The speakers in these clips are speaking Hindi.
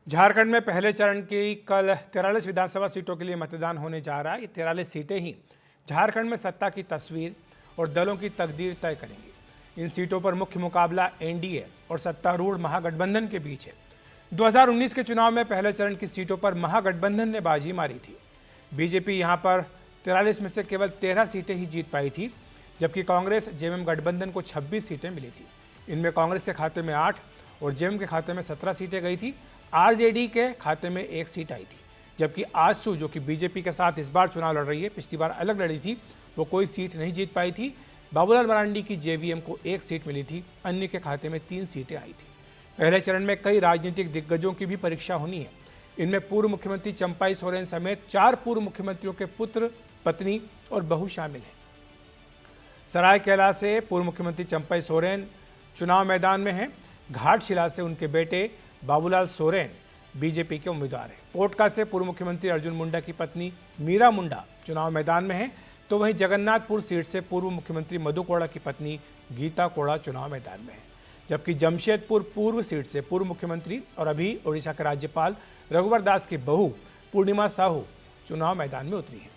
झारखंड में पहले चरण की कल 43 विधानसभा सीटों के लिए मतदान होने जा रहा है। ये 43 सीटें ही झारखंड में सत्ता की तस्वीर और दलों की तकदीर तय करेंगी। इन सीटों पर मुख्य मुकाबला एनडीए और सत्तारूढ़ महागठबंधन के बीच है। 2019 के चुनाव में पहले चरण की सीटों पर महागठबंधन ने बाजी मारी थी। बीजेपी यहां पर 43 में से केवल 13 सीटें ही जीत पाई थी, जबकि कांग्रेस जेएमएम गठबंधन को 26 सीटें मिली थी। इनमें कांग्रेस के खाते में 8 और जेएमएम के खाते में 17 सीटें गई थी। आरजेडी के खाते में 1 सीट आई थी, जबकि आजसू जो कि बीजेपी के साथ इस बार चुनाव लड़ रही है, पिछली बार अलग लड़ी थी, वो कोई सीट नहीं जीत पाई थी। बाबूलाल मरांडी की जेवीएम को 1 सीट मिली थी, अन्य के खाते में 3 सीटें आई थी। पहले चरण में कई राजनीतिक दिग्गजों की भी परीक्षा होनी है। इनमें पूर्व मुख्यमंत्री चंपाई सोरेन समेत 4 पूर्व मुख्यमंत्रियों के पुत्र, पत्नी और बहू शामिल हैं। सरायकेला से पूर्व मुख्यमंत्री चंपाई सोरेन चुनाव मैदान में हैं। घाटशिला से उनके बेटे बाबूलाल सोरेन बीजेपी के उम्मीदवार हैं। पोटका से पूर्व मुख्यमंत्री अर्जुन मुंडा की पत्नी मीरा मुंडा चुनाव मैदान में हैं, तो वहीं जगन्नाथपुर सीट से पूर्व मुख्यमंत्री मधु कोड़ा की पत्नी गीता कोड़ा चुनाव मैदान में है। जबकि जमशेदपुर पूर्व सीट से पूर्व मुख्यमंत्री और अभी ओडिशा के राज्यपाल रघुवर दास की बहू पूर्णिमा साहू चुनाव मैदान में उतरी है।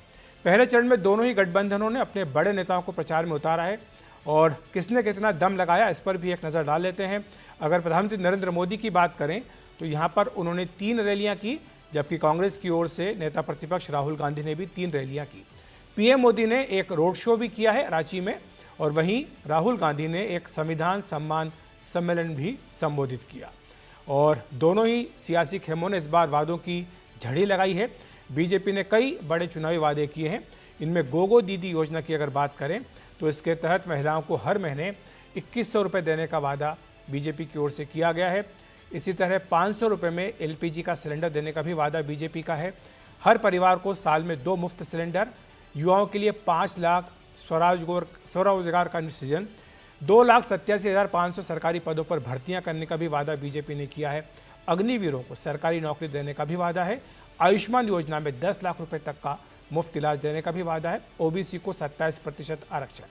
पहले चरण में दोनों ही गठबंधनों ने अपने बड़े नेताओं को प्रचार में उतारा है और किसने कितना दम लगाया, इस पर भी एक नज़र डाल लेते हैं। अगर प्रधानमंत्री नरेंद्र मोदी की बात करें तो यहाँ पर उन्होंने 3 रैलियां की, जबकि कांग्रेस की ओर से नेता प्रतिपक्ष राहुल गांधी ने भी 3 रैलियां की। पीएम मोदी ने एक रोड शो भी किया है रांची में, और वहीं राहुल गांधी ने एक संविधान सम्मान सम्मेलन भी संबोधित किया। और दोनों ही सियासी खेमों ने इस बार वादों की झड़ी लगाई है। बीजेपी ने कई बड़े चुनावी वादे किए हैं। इनमें गोगो दीदी योजना की अगर बात करें तो इसके तहत महिलाओं को हर महीने 2100 रुपये देने का वादा बीजेपी की ओर से किया गया है। इसी तरह 500 रुपये में एलपीजी का सिलेंडर देने का भी वादा बीजेपी का है। हर परिवार को साल में 2 मुफ्त सिलेंडर, युवाओं के लिए 5 लाख स्वरोजगार का सृजन, 2,87,500 सरकारी पदों पर भर्तियां करने का भी वादा बीजेपी ने किया है। अग्निवीरों को सरकारी नौकरी देने का भी वादा है। आयुष्मान योजना में 10 लाख रुपए तक का मुफ्त इलाज देने का भी वादा है। ओबीसी को 27% आरक्षण।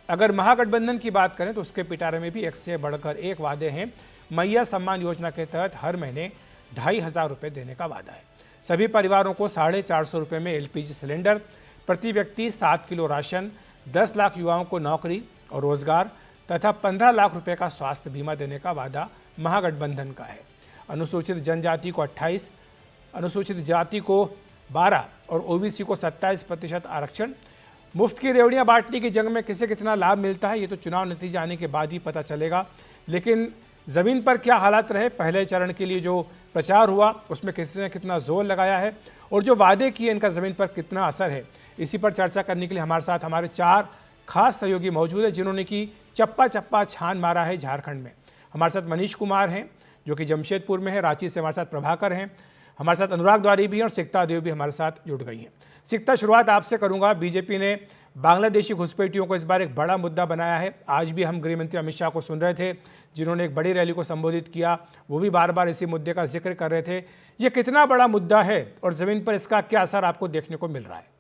अगर महागठबंधन की बात करें तो उसके पिटारे में भी एक से बढ़कर एक वादे हैं। मैया सम्मान योजना के तहत हर महीने 2,500 रुपये देने का वादा है। सभी परिवारों को 450 रुपये में एलपीजी सिलेंडर, प्रति व्यक्ति 7 किलो राशन, 10 लाख युवाओं को नौकरी और रोजगार तथा 15 लाख रुपये का स्वास्थ्य बीमा देने का वादा महागठबंधन का है। अनुसूचित जनजाति को 28, अनुसूचित जाति को 12 और ओबीसी को 27% आरक्षण। मुफ्त की रेवड़ियां बांटने की जंग में किसे कितना लाभ मिलता है, ये तो चुनाव नतीजे आने के बाद ही पता चलेगा। लेकिन ज़मीन पर क्या हालात रहे, पहले चरण के लिए जो प्रचार हुआ उसमें किसने कितना जोर लगाया है और जो वादे किए इनका ज़मीन पर कितना असर है, इसी पर चर्चा करने के लिए हमारे साथ हमारे 4 खास सहयोगी मौजूद हैं, जिन्होंने की चप्पा चप्पा छान मारा है झारखंड में। हमारे साथ मनीष कुमार हैं जो कि जमशेदपुर में है, रांची से हमारे साथ प्रभाकर हैं, हमारे साथ अनुराग द्वारी भी हैं और सिकता देव भी हमारे साथ जुड़ गई हैं। सिकता, शुरुआत आपसे करूंगा। बीजेपी ने बांग्लादेशी घुसपैठियों को इस बार एक बड़ा मुद्दा बनाया है। आज भी हम गृह मंत्री अमित शाह को सुन रहे थे, जिन्होंने एक बड़ी रैली को संबोधित किया, वो भी बार बार इसी मुद्दे का जिक्र कर रहे थे। ये कितना बड़ा मुद्दा है और जमीन पर इसका क्या असर आपको देखने को मिल रहा है?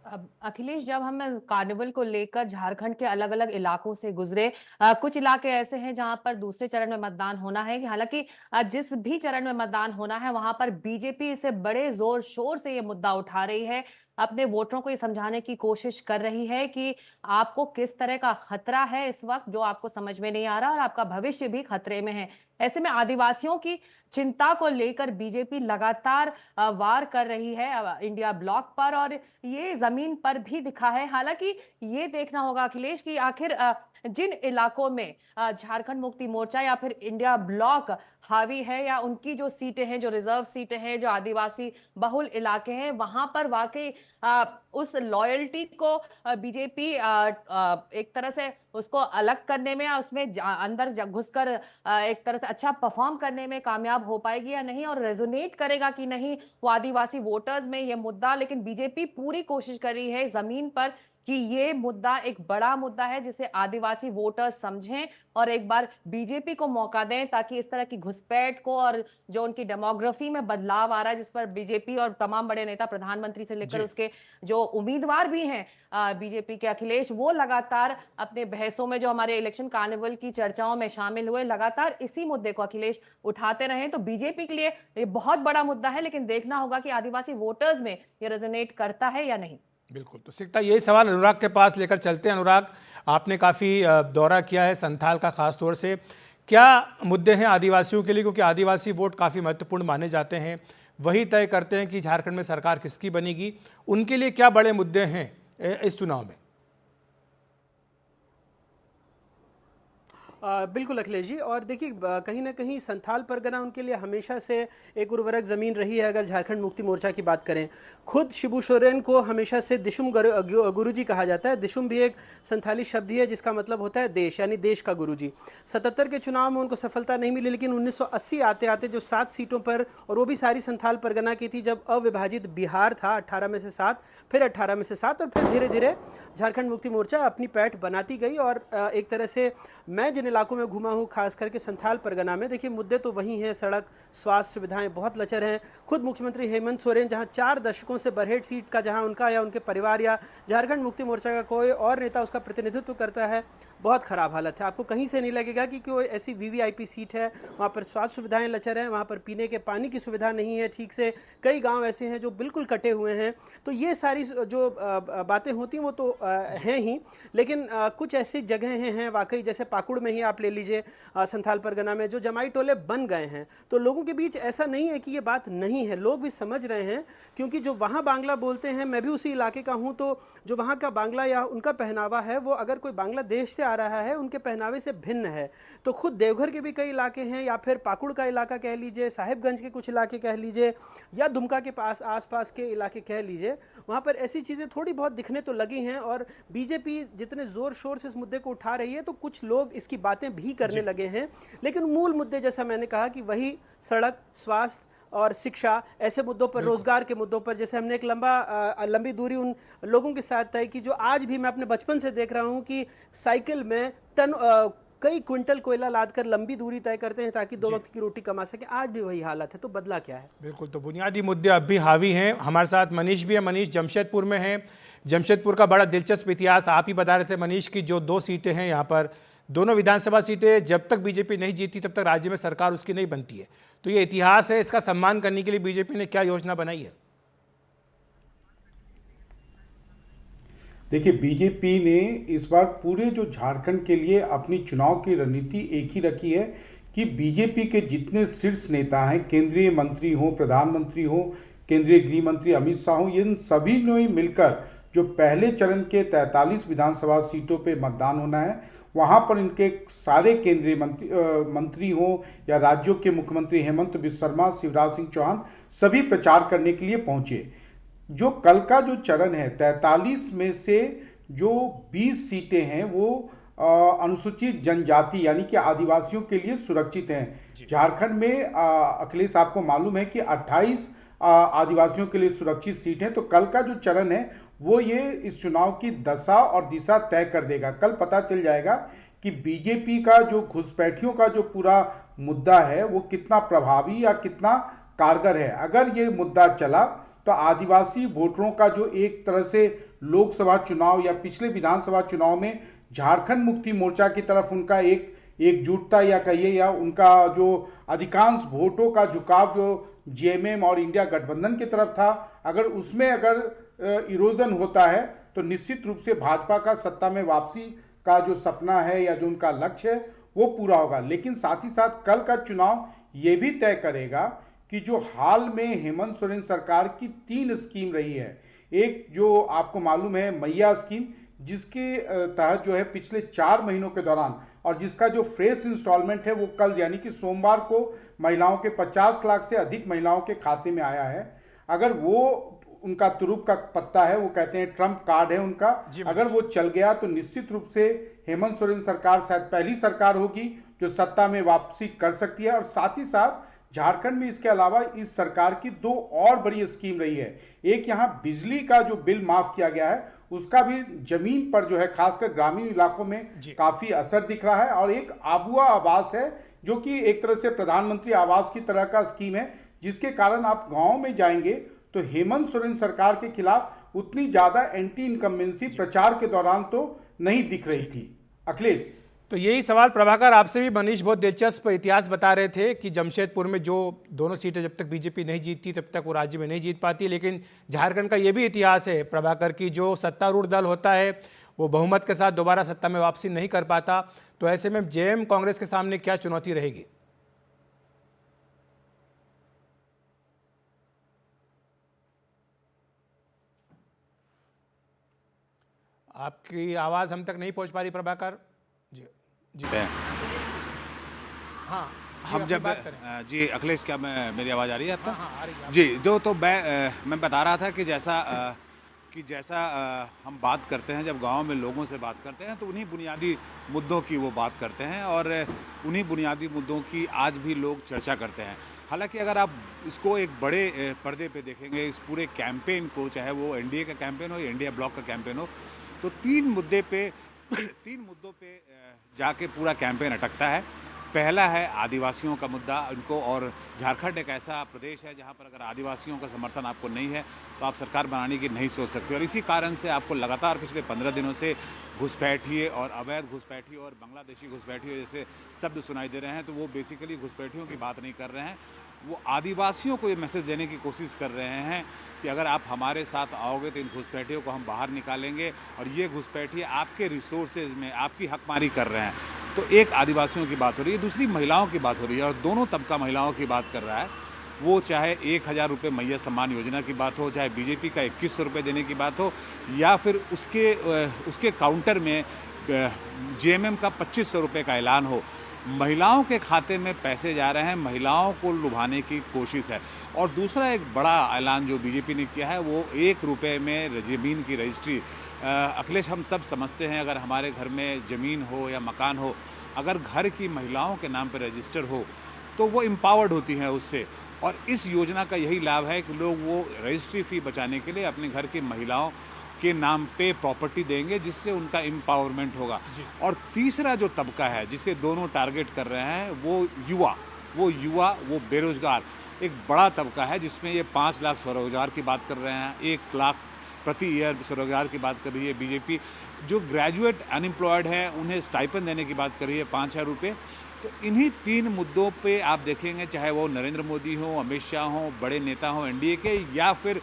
अब अखिलेश, जब हम कार्निवल को लेकर झारखंड के अलग अलग इलाकों से गुजरे, कुछ इलाके ऐसे हैं जहां पर दूसरे चरण में मतदान होना है। हालांकि जिस भी चरण में मतदान होना है वहां पर बीजेपी इसे बड़े जोर शोर से ये मुद्दा उठा रही है, अपने वोटरों को ये समझाने की कोशिश कर रही है कि आपको किस तरह का खतरा है इस वक्त, जो आपको समझ में नहीं आ रहा, और आपका भविष्य भी खतरे में है। ऐसे में आदिवासियों की चिंता को लेकर बीजेपी लगातार वार कर रही है इंडिया ब्लॉक पर, और ये जमीन पर भी दिखा है। हालांकि ये देखना होगा अखिलेश कि आखिर जिन इलाकों में झारखंड मुक्ति मोर्चा या फिर इंडिया ब्लॉक हावी है, या उनकी जो सीटें हैं, जो रिजर्व सीटें हैं, जो आदिवासी बहुल इलाके हैं, वहां पर वाकई उस लॉयल्टी को बीजेपी एक तरह से उसको अलग करने में या उसमें अंदर घुसकर एक तरह से अच्छा परफॉर्म करने में कामयाब हो पाएगी या नहीं, और रेजोनेट करेगा कि नहीं वो आदिवासी वोटर्स में ये मुद्दा। लेकिन बीजेपी पूरी कोशिश कर रही है जमीन पर कि ये मुद्दा एक बड़ा मुद्दा है जिसे आदिवासी वोटर्स समझें और एक बार बीजेपी को मौका दें, ताकि इस तरह की घुसपैठ को और जो उनकी डेमोग्राफी में बदलाव आ रहा है, जिस पर बीजेपी और तमाम बड़े नेता, प्रधानमंत्री से लेकर उसके जो उम्मीदवार भी हैं बीजेपी के, अखिलेश, वो लगातार अपने बहसों में, जो हमारे इलेक्शन कार्निवल की चर्चाओं में शामिल हुए, लगातार इसी मुद्दे को अखिलेश उठाते रहे। तो बीजेपी के लिए ये बहुत बड़ा मुद्दा है, लेकिन देखना होगा कि आदिवासी वोटर्स में ये रेजोनेट करता है या नहीं। बिल्कुल, तो सीखता यही सवाल अनुराग के पास लेकर चलते हैं। अनुराग, आपने काफ़ी दौरा किया है संथाल का, खास तौर से क्या मुद्दे हैं आदिवासियों के लिए, क्योंकि आदिवासी वोट काफ़ी महत्वपूर्ण माने जाते हैं, वही तय करते हैं कि झारखंड में सरकार किसकी बनेगी। उनके लिए क्या बड़े मुद्दे हैं इस चुनाव में? बिल्कुल अखिलेश जी, और देखिए कहीं ना कहीं संथाल परगना उनके लिए हमेशा से एक उर्वरक ज़मीन रही है। अगर झारखंड मुक्ति मोर्चा की बात करें, खुद शिबू सोरेन को हमेशा से दिशुम गुरुजी कहा जाता है। दिशुम भी एक संथाली शब्द ही है जिसका मतलब होता है देश, यानी देश का गुरुजी। 77 के चुनाव में उनको सफलता नहीं मिली, लेकिन 1980 आते आते जो 7 सीटों पर, और वो भी सारी संथाल परगना की थी, जब अविभाजित बिहार था 18 में से 7, फिर 18 में से 7, और फिर धीरे धीरे झारखंड मुक्ति मोर्चा अपनी पैठ बनाती गई। और एक तरह से मैं जिन इलाकों में घूमा हूँ, खास करके संथाल परगना में, देखिए मुद्दे तो वही हैं। सड़क, स्वास्थ्य सुविधाएं बहुत लचर हैं। खुद मुख्यमंत्री हेमंत सोरेन, जहां 4 दशकों से बरहेट सीट का, जहां उनका या उनके परिवार या झारखंड मुक्ति मोर्चा का कोई और नेता उसका प्रतिनिधित्व करता है, बहुत खराब हालत है। आपको कहीं से नहीं लगेगा कि कोई ऐसी वीवीआईपी सीट है। वहाँ पर स्वास्थ्य सुविधाएं लचर हैं, वहाँ पर पीने के पानी की सुविधा नहीं है ठीक से। कई गांव ऐसे हैं जो बिल्कुल कटे हुए हैं। तो ये सारी जो बातें होती हैं वो तो हैं ही, लेकिन कुछ ऐसी जगहें हैं वाकई, जैसे पाकुड़ में ही आप ले लीजिए, संथाल परगना में जो जमाई टोले बन गए हैं। तो लोगों के बीच ऐसा नहीं है कि ये बात नहीं है, लोग भी समझ रहे हैं, क्योंकि जो वहाँ बांग्ला बोलते हैं, मैं भी उसी इलाके का हूँ, तो जो वहाँ का बांग्ला या उनका पहनावा है, वो अगर कोई बांग्लादेश से आ रहा है, उनके पहनावे से भिन्न है। तो खुद देवघर के भी कई इलाके हैं, या फिर पाकुड़ का इलाका कह लीजिए, साहिबगंज के कुछ इलाके कह लीजिए, या दुमका के पास आसपास के इलाके कह लीजिए, वहाँ पर ऐसी चीज़ें थोड़ी बहुत दिखने तो लगी हैं। और बीजेपी जितने ज़ोर शोर से इस मुद्दे को उठा रही है, तो कुछ लोग इसकी बातें भी करने लगे हैं, लेकिन मूल मुद्दे, जैसा मैंने कहा, कि वही सड़क, स्वास्थ्य और शिक्षा, ऐसे मुद्दों पर, रोजगार के मुद्दों पर, जैसे हमने एक लंबी दूरी उन लोगों के साथ तय की जो आज भी मैं अपने बचपन से देख रहा हूं कि साइकिल में कई क्विंटल कोयला लादकर लंबी दूरी तय करते हैं ताकि 2 वक्त की रोटी कमा सके। आज भी वही हालत है, तो बदला क्या है? बिल्कुल, तो बुनियादी मुद्दे अब भी हावी हैं। हमारे साथ मनीष भी है। मनीष जमशेदपुर में है। जमशेदपुर का बड़ा दिलचस्प इतिहास आप ही बता रहे थे मनीष, की जो 2 सीटें हैं यहाँ पर, दोनों विधानसभा सीटें, जब तक बीजेपी नहीं जीती तब तक राज्य में सरकार उसकी नहीं बनती है। तो ये इतिहास है, इसका सम्मान करने के लिए बीजेपी ने क्या योजना बनाई है? देखिए, बीजेपी ने इस बार पूरे जो झारखंड के लिए अपनी चुनाव की रणनीति एक ही रखी है कि बीजेपी के जितने शीर्ष नेता हैं, केंद्रीय मंत्री हो, प्रधानमंत्री हो, केंद्रीय गृह मंत्री अमित शाह हो, इन सभी ने मिलकर जो पहले चरण के 43 विधानसभा सीटों पे मतदान होना है, वहां पर इनके सारे केंद्रीय मंत्री हो या राज्यों के मुख्यमंत्री हेमंत बिस्वा शर्मा, शिवराज सिंह चौहान, सभी प्रचार करने के लिए पहुंचे। जो कल का जो चरण है, 43 में से जो 20 सीटें हैं वो अनुसूचित जनजाति यानी कि आदिवासियों के लिए सुरक्षित हैं। झारखंड में अखिलेश, आपको मालूम है कि 28 आदिवासियों के लिए सुरक्षित सीट है। तो कल का जो चरण है वो ये इस चुनाव की दशा और दिशा तय कर देगा। कल पता चल जाएगा कि बीजेपी का जो घुसपैठियों का जो पूरा मुद्दा है वो कितना प्रभावी या कितना कारगर है। अगर ये मुद्दा चला तो आदिवासी वोटरों का जो एक तरह से लोकसभा चुनाव या पिछले विधानसभा चुनाव में झारखंड मुक्ति मोर्चा की तरफ उनका एकजुटता या कहिए या उनका जो अधिकांश वोटों का झुकाव जो जेएमएम और इंडिया गठबंधन की तरफ था, अगर उसमें इरोजन होता है तो निश्चित रूप से भाजपा का सत्ता में वापसी का जो सपना है या जो उनका लक्ष्य है वो पूरा होगा। लेकिन साथ ही साथ कल का चुनाव ये भी तय करेगा कि जो हाल में हेमंत सोरेन सरकार की 3 स्कीम रही है, एक जो आपको मालूम है मैया स्कीम, जिसके तहत जो है पिछले 4 महीनों के दौरान और जिसका जो फ्रेश इंस्टॉलमेंट है वो कल यानी कि सोमवार को महिलाओं के 50 लाख से अधिक महिलाओं के खाते में आया है। अगर वो उनका तुरुप का पत्ता है, वो कहते हैं ट्रम्प कार्ड है उनका, अगर वो चल गया तो निश्चित रूप से हेमंत सोरेन सरकार शायद पहली सरकार होगी जो सत्ता में वापसी कर सकती है। और साथ ही साथ झारखंड में इसके अलावा इस सरकार की 2 और बड़ी स्कीम रही है। एक यहाँ बिजली का जो बिल माफ किया गया है उसका भी जमीन पर जो है खासकर ग्रामीण इलाकों में काफी असर दिख रहा है। और एक आबुआ आवास है जो कि एक तरह से प्रधानमंत्री आवास की तरह का स्कीम है, जिसके कारण आप गांव में जाएंगे तो हेमंत सोरेन सरकार के खिलाफ उतनी ज्यादा एंटी इनकम्बेंसी प्रचार के दौरान तो नहीं दिख रही थी। अखिलेश, तो यही सवाल प्रभाकर आपसे भी मनीष बहुत दिलचस्प इतिहास बता रहे थे कि जमशेदपुर में जो दोनों सीटें जब तक बीजेपी नहीं जीतती तब तक वो राज्य में नहीं जीत पाती, लेकिन झारखंड का ये भी इतिहास है प्रभाकर की जो सत्तारूढ़ दल होता है वो बहुमत के साथ दोबारा सत्ता में वापसी नहीं कर पाता। तो ऐसे में जेएम कांग्रेस के सामने क्या चुनौती रहेगी? आपकी आवाज हम तक नहीं पहुंच पा रही प्रभाकर जी। जी हाँ, हम आप जब बात करें। जी अखिलेश, क्या मेरी आवाज़ आ रही है अब तक? हाँ, आ रही है। जी, जो तो मैं बता रहा था कि जैसा हम बात करते हैं, जब गांव में लोगों से बात करते हैं तो उन्हीं बुनियादी मुद्दों की वो बात करते हैं और उन्हीं बुनियादी मुद्दों की आज भी लोग चर्चा करते हैं। हालांकि अगर आप इसको एक बड़े पर्दे पे देखेंगे, इस पूरे कैंपेन को, चाहे वो एनडीए का कैंपेन हो या इंडिया ब्लॉक का कैंपेन हो, तो तीन मुद्दों पे जाके पूरा कैंपेन अटकता है। पहला है आदिवासियों का मुद्दा, उनको, और झारखंड एक ऐसा प्रदेश है जहां पर अगर आदिवासियों का समर्थन आपको नहीं है तो आप सरकार बनाने की नहीं सोच सकते। और इसी कारण से आपको लगातार पिछले 15 दिनों से घुसपैठिए और अवैध घुसपैठिए और बांग्लादेशी घुसपैठिए जैसे शब्द सुनाई दे रहे हैं। तो वो बेसिकली घुसपैठियों की बात नहीं कर रहे हैं, वो आदिवासियों को ये मैसेज देने की कोशिश कर रहे हैं कि अगर आप हमारे साथ आओगे तो इन घुसपैठियों को हम बाहर निकालेंगे और ये घुसपैठिए आपके रिसोर्सेज में आपकी हकमारी कर रहे हैं। तो एक आदिवासियों की बात हो रही है, दूसरी महिलाओं की बात हो रही है और दोनों तबका महिलाओं की बात कर रहा है। वो चाहे 1000 रुपये मैया सम्मान योजना की बात हो, चाहे बीजेपी का 2100 रुपये देने की बात हो, या फिर उसके काउंटर में जेएमएम का 2500 रुपये का ऐलान हो। महिलाओं के खाते में पैसे जा रहे हैं, महिलाओं को लुभाने की कोशिश है। और दूसरा एक बड़ा ऐलान जो बीजेपी ने किया है वो 1 रुपये में ज़मीन की रजिस्ट्री। अखिलेश, हम सब समझते हैं अगर हमारे घर में ज़मीन हो या मकान हो, अगर घर की महिलाओं के नाम पर रजिस्टर हो तो वो एम्पावर्ड होती हैं उससे। और इस योजना का यही लाभ है कि लोग वो रजिस्ट्री फ़ी बचाने के लिए अपने घर की महिलाओं के नाम पे प्रॉपर्टी देंगे, जिससे उनका एम्पावरमेंट होगा। और तीसरा जो तबका है जिसे दोनों टारगेट कर रहे हैं वो बेरोजगार एक बड़ा तबका है, जिसमें ये 5 लाख स्वरोजगार की बात कर रहे हैं, 1 लाख प्रति ईयर स्वरोजगार की बात कर रही है बीजेपी। जो ग्रेजुएट अनएम्प्लॉयड हैं उन्हें स्टाइपेंड देने की बात कर रही है 5000 रुपये। तो इन्हीं 3 मुद्दों पे आप देखेंगे, चाहे वो नरेंद्र मोदी हो, अमित शाह हो, बड़े नेता हो एनडीए के, या फिर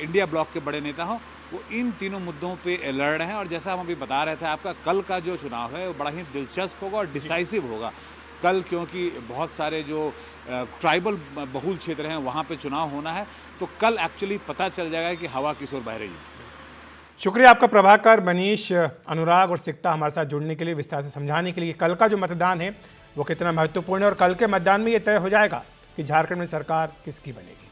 इंडिया ब्लॉक के बड़े नेता हो, वो इन तीनों मुद्दों पे लड़ रहे हैं। और जैसा हम अभी बता रहे थे, आपका कल का जो चुनाव है वो बड़ा ही दिलचस्प होगा और डिसाइसिव होगा कल, क्योंकि बहुत सारे जो ट्राइबल बहुल क्षेत्र हैं वहाँ पे चुनाव होना है। तो कल एक्चुअली पता चल जाएगा कि हवा किस ओर बह रही है। शुक्रिया आपका प्रभाकर, मनीष, अनुराग और सिक्ता हमारे साथ जुड़ने के लिए, विस्तार से समझाने के लिए। कल का जो मतदान है वो कितना महत्वपूर्ण है और कल के मतदान में ये तय हो जाएगा कि झारखंड में सरकार किसकी बनेगी।